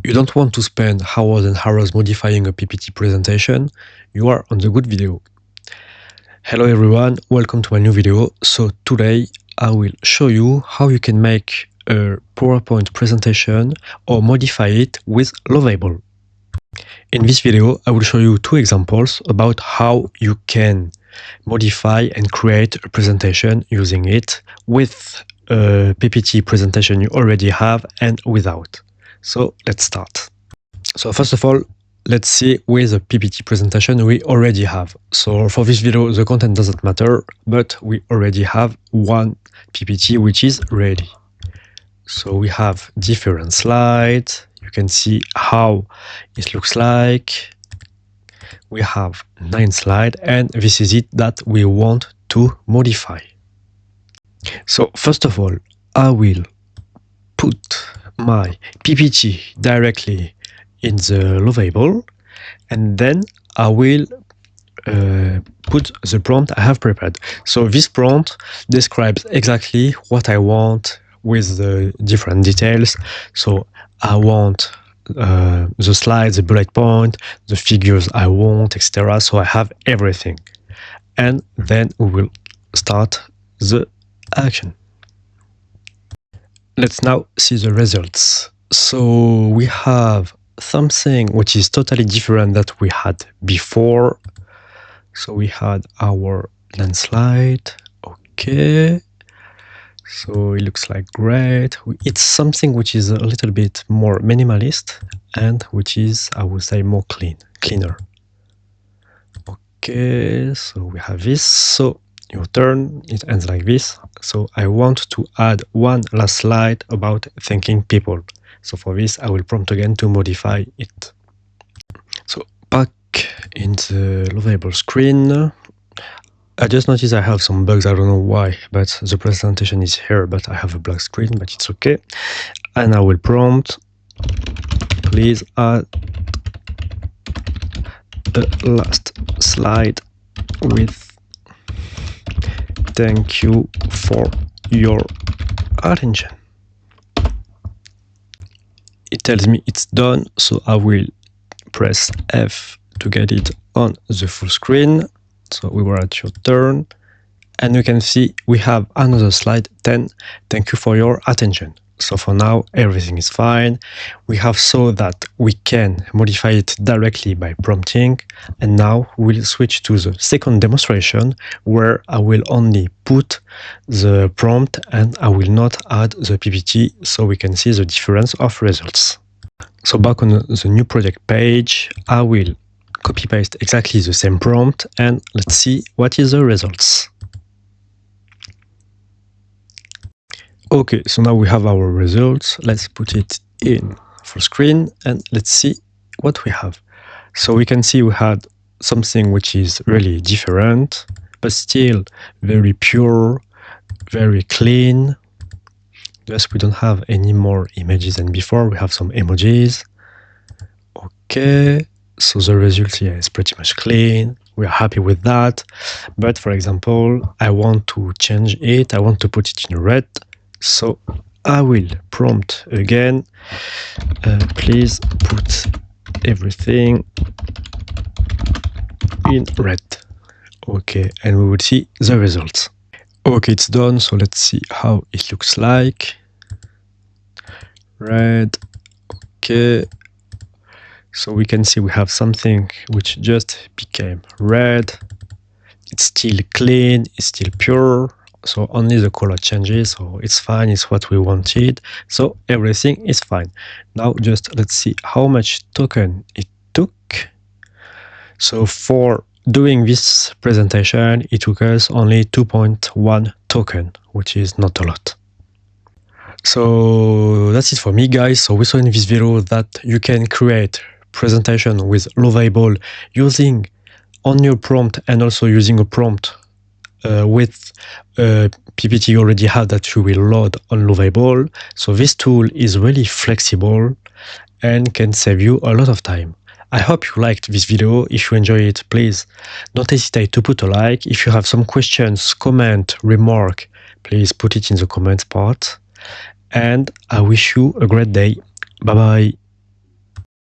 You don't want to spend hours and hours modifying a PPT presentation, you are on the good video. Hello everyone, welcome to my new video. So today I will show you how you can make a PowerPoint presentation or modify it with Lovable. In this video, I will show you two examples about how you can modify and create a presentation using it with a PPT presentation you already have and without. So let's start. So first of all, let's see with the PPT presentation we already have. So for this video, the content doesn't matter, but we already have one PPT which is ready. So we have different slides. You can see how it looks like. We have 9 slides, and this is it that we want to modify. So first of all, I will put my PPT directly in the Lovable, and then I will put the prompt I have prepared. So this prompt describes exactly what I want with the different details. So I want the slides, the bullet point, the figures I want, etc. So I have everything. And then we will start the action. Let's now see the results. So we have something which is totally different that we had before. So we had our landslide. Okay. So it looks like great. It's something which is a little bit more minimalist and which is, I would say, more cleaner. Okay, so we have this. So your turn, it ends like this. So I want to add one last slide about thanking people. So for this, I will prompt again to modify it. So back in the Lovable screen, I just noticed I have some bugs, I don't know why, but the presentation is here, but I have a black screen, but it's okay. And I will prompt, please add the last slide with thank you for your attention. It tells me it's done, so I will press F to get it on the full screen. So we were at your turn, and you can see we have another slide 10. Thank you for your attention. So for now, everything is fine. We have saw that we can modify it directly by prompting. And now we'll switch to the second demonstration where I will only put the prompt and I will not add the PPT, so we can see the difference of results. So back on the new project page, I will copy paste exactly the same prompt and let's see what is the results. Okay, so now we have our results. Let's put it in full screen and let's see what we have. So we can see we had something which is really different, but still very pure, very clean. Just we don't have any more images than before. We have some emojis. Okay. So the result here is pretty much clean. We are happy with that. But for example, I want to change it. I want to put it in red. So I will prompt again. Please put everything in red. Okay, and we will see the results. Okay, it's done. So let's see how it looks like. Red. Okay. So we can see we have something which just became red. It's still clean, it's still pure. So only the color changes, so it's fine, it's what we wanted. So everything is fine. Now just let's see how much token it took. So for doing this presentation, it took us only 2.1 token, which is not a lot. So that's it for me, guys. So we saw in this video that you can create presentation with Lovable using on your prompt and also using a prompt with a PPT you already have that you will load on Lovable. So this tool is really flexible and can save you a lot of time. I hope you liked this video. If you enjoy it, please don't hesitate to put a like. If you have some questions, comment, remark, please put it in the comments part. And I wish you a great day. Bye bye.